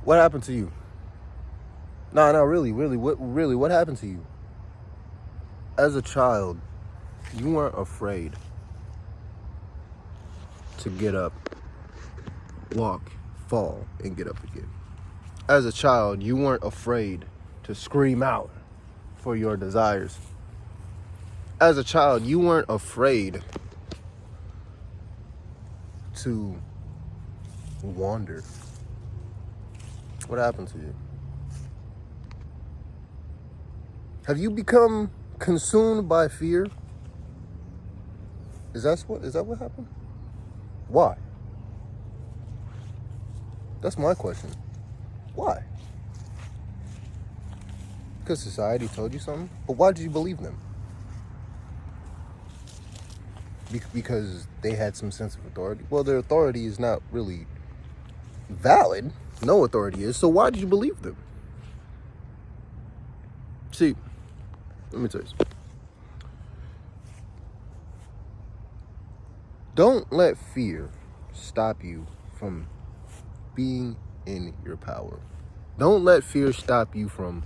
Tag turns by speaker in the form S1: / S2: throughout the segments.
S1: What happened to you? No, really, what happened to you? As a child, you weren't afraid to get up, walk, fall, and get up again. As a child, you weren't afraid to scream out for your desires. As a child, you weren't afraid to wander. What happened to you? Have you become consumed by fear? Is that what happened? Why? That's my question. Why? Because society told you something? But why did you believe them? Because they had some sense of authority? Well, their authority is not really valid. No authority is. So why did you believe them? See, let me tell you something. Don't let fear stop you from being in your power. Don't let fear stop you from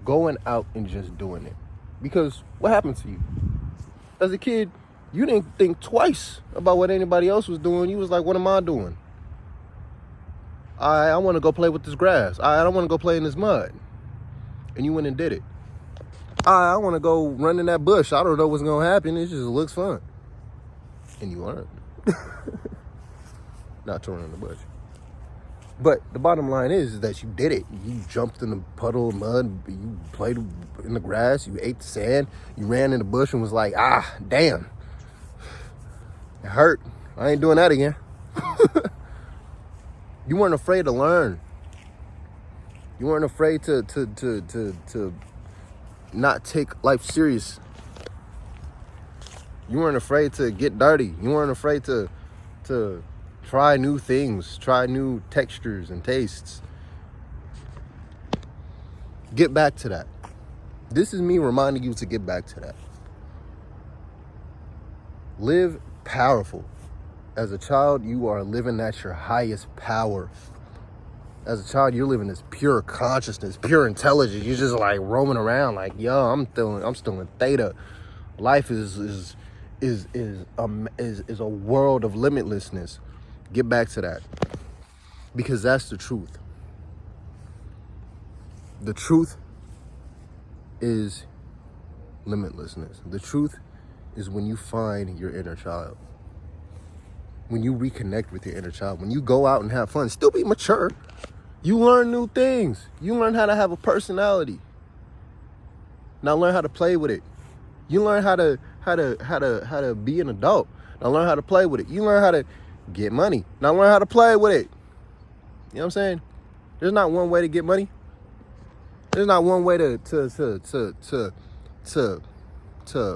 S1: going out and just doing it. Because what happened to you? As a kid, you didn't think twice about what anybody else was doing. You was like, what am I doing? I want to go play with this grass. I don't want to go play in this mud. And you went and did it. I want to go run in that bush. I don't know what's going to happen. It just looks fun. And you learned. Not to run in the bush. But the bottom line is that you did it. You jumped in the puddle of mud. You played in the grass. You ate the sand. You ran in the bush and was like, damn. It hurt. I ain't doing that again. You weren't afraid to learn. You weren't afraid to not take life serious. You weren't afraid to get dirty. You weren't afraid to try new things, try new textures and tastes. Get back to that. This is me reminding you to get back to that. Live powerful. As a child, you are living at your highest power. As a child, you're living this pure consciousness, pure intelligence. You're just like roaming around like, yo, I'm still in theta. Life is a world of limitlessness. Get back to that. Because that's the truth. The truth is limitlessness. The truth is when you find your inner child. When you reconnect with your inner child. When you go out and have fun. Still be mature. You learn new things. You learn how to have a personality. Now learn how to play with it. You learn how to be an adult. Now learn how to play with it. You learn how to get money. Now learn how to play with it. You know what I'm saying? There's not one way to get money. There's not one way to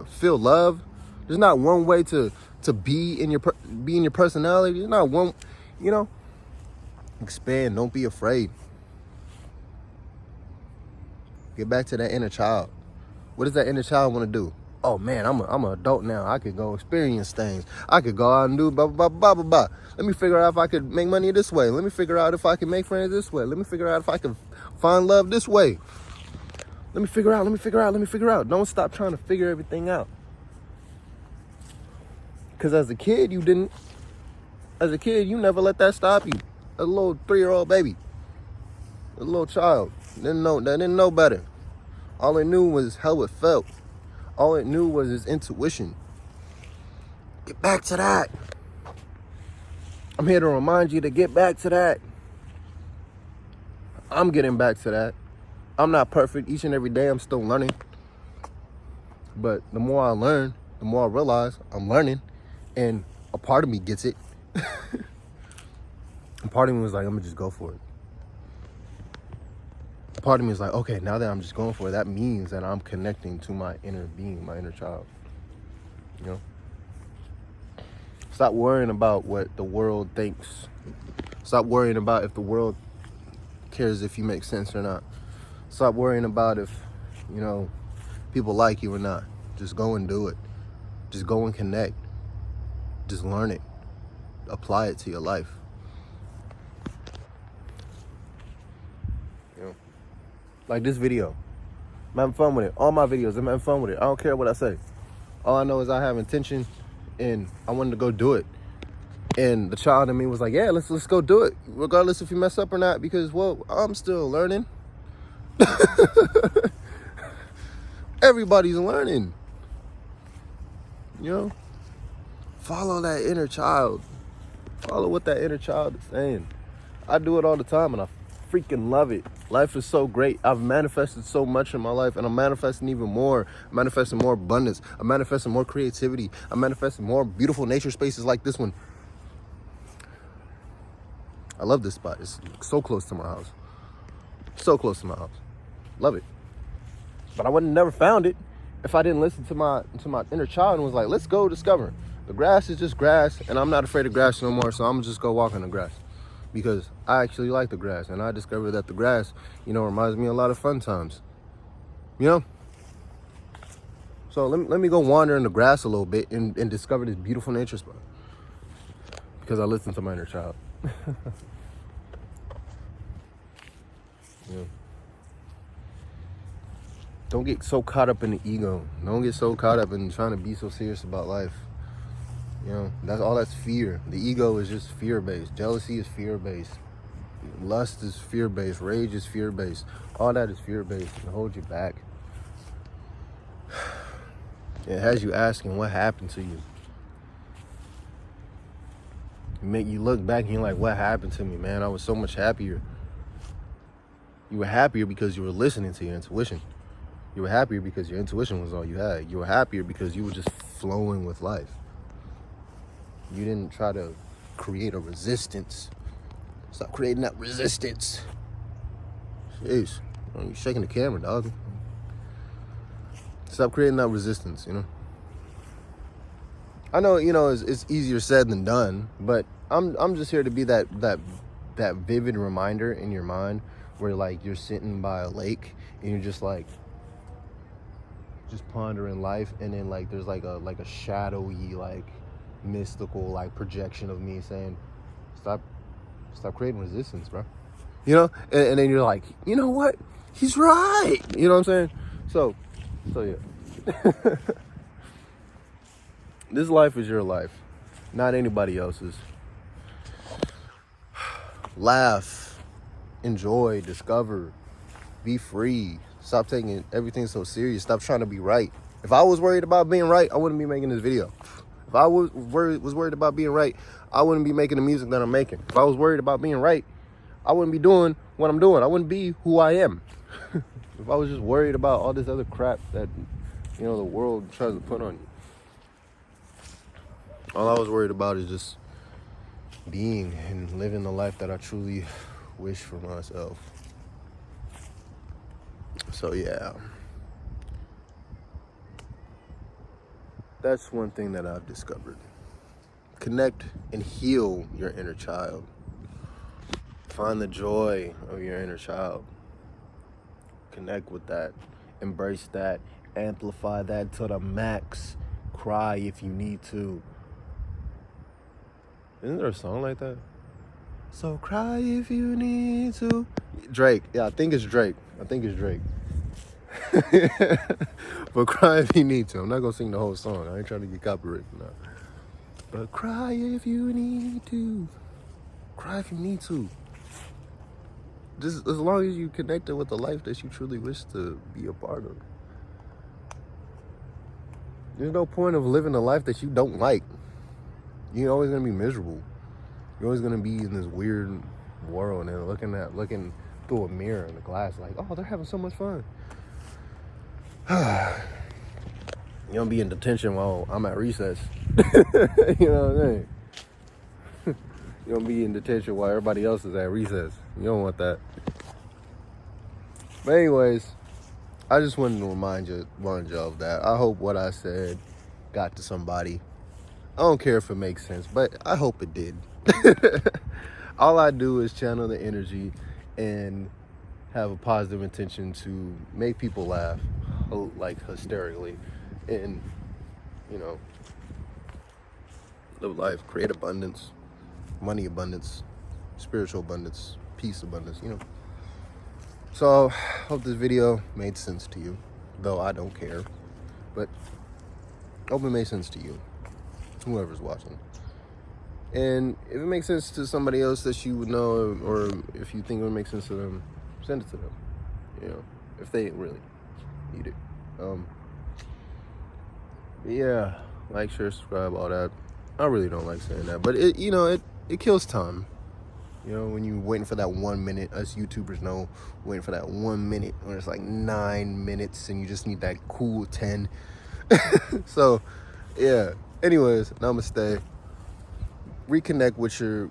S1: feel love. There's not one way to be in your personality. There's not one, expand. Don't be afraid. Get back to that inner child. What does that inner child want to do? Oh man, I'm an adult now. I could go experience things. I could go out and do blah, blah, blah, blah, blah. Let me figure out if I could make money this way. Let me figure out if I can make friends this way. Let me figure out if I can find love this way. Let me figure out. Don't stop trying to figure everything out. Because as a kid, you didn't. As a kid, you never let that stop you. A little 3-year-old baby. A little child. Didn't know better. All it knew was how it felt. All it knew was his intuition. Get back to that. I'm here to remind you to get back to that. I'm getting back to that. I'm not perfect. Each and every day I'm still learning. But the more I learn, the more I realize I'm learning. And a part of me gets it. A part of me was like, I'm going to just go for it. A part of me is like, okay, now that I'm just going for it, that means that I'm connecting to my inner being, my inner child. Stop worrying about what the world thinks. Stop worrying about if the world cares if you make sense or not. Stop worrying about if, people like you or not. Just go and do it. Just go and connect. Just learn it. Apply it to your life. Like this video. I'm having fun with it. All my videos, I'm having fun with it. I don't care what I say. All I know is I have intention and I wanted to go do it. And the child in me was like, yeah, let's go do it. Regardless if you mess up or not, because, well, I'm still learning. Everybody's learning. You know? Follow that inner child. Follow what that inner child is saying. I do it all the time and I freaking love it. Life is so great. I've manifested so much in my life and I'm manifesting even more. I'm manifesting more abundance. I'm manifesting more creativity. I'm manifesting more beautiful nature spaces like this one. I love this spot. It's so close to my house. So close to my house. Love it. But I would have never found it if I didn't listen to my inner child and was like, let's go discover. The grass is just grass and I'm not afraid of grass no more, so I'm just go walk in the grass. Because I actually like the grass and I discovered that the grass, reminds me of a lot of fun times. So let me go wander in the grass a little bit and discover this beautiful nature spot. Because I listened to my inner child. Yeah. Don't get so caught up in the ego. Don't get so caught up in trying to be so serious about life. That's fear. The ego is just fear-based. Jealousy is fear-based. Lust is fear-based. Rage is fear-based. All that is fear-based. It holds you back. It has you asking what happened to you. It make you look back and you're like, what happened to me, man? I was so much happier. You were happier because you were listening to your intuition. You were happier because your intuition was all you had. You were happier because you were just flowing with life. You didn't try to create a resistance. Stop creating that resistance. Jeez. You're shaking the camera, dog. Stop creating that resistance, I know, it's easier said than done, but I'm just here to be that vivid reminder in your mind where, like, you're sitting by a lake and you're just pondering life, and then, like, there's like a shadowy, like, mystical, like, projection of me saying, stop creating resistance, bro. And then you're like, you know what? He's right. You know what I'm saying? So yeah. This life is your life, not anybody else's. Laugh, enjoy, discover, be free. Stop taking everything so serious. Stop trying to be right. If I was worried about being right, I wouldn't be making this video. If I was worried about being right, I wouldn't be making the music that I'm making. If I was worried about being right, I wouldn't be doing what I'm doing. I wouldn't be who I am. If I was just worried about all this other crap that, the world tries to put on you. All I was worried about is just being and living the life that I truly wish for myself. So yeah. That's one thing that I've discovered. Connect and heal your inner child. Find the joy of your inner child. Connect with that. Embrace that. Amplify that to the max. Cry if you need to. Isn't there a song like that? So cry if you need to. Drake. Yeah, I think it's Drake. But cry if you need to. I'm not going to sing the whole song. I ain't trying to get copyrighted now. But cry if you need to. Cry if you need to. Just as long as you connected with the life that you truly wish to be a part of. There's no point of living a life that you don't like. You're always going to be miserable. You're always going to be in this weird world and looking through a mirror in the glass like, oh, they're having so much fun. You don't be in detention while I'm at recess. You know what I'm saying? You don't be in detention while everybody else is at recess. You don't want that. But anyways, I just wanted to remind you of that. I hope what I said got to somebody. I don't care if it makes sense, but I hope it did. All I do is channel the energy and have a positive intention to make people laugh, like hysterically, and, live life, create abundance, money abundance, spiritual abundance, peace abundance, So, hope this video made sense to you, though I don't care. But hope it made sense to you, whoever's watching. And if it makes sense to somebody else that you would know, or if you think it would make sense to them, send it to them. You know, if they really need it. Yeah, like, share, subscribe, all that. I really don't like saying that, but it kills time. You know, when you're waiting for that 1 minute, us YouTubers know, waiting for that 1 minute when it's like 9 minutes and you just need that cool 10. So, yeah. Anyways, namaste. Reconnect with your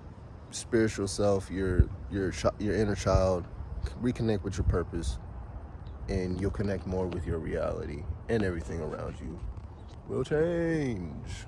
S1: spiritual self, your inner child. Reconnect with your purpose, and you'll connect more with your reality, and everything around you will change.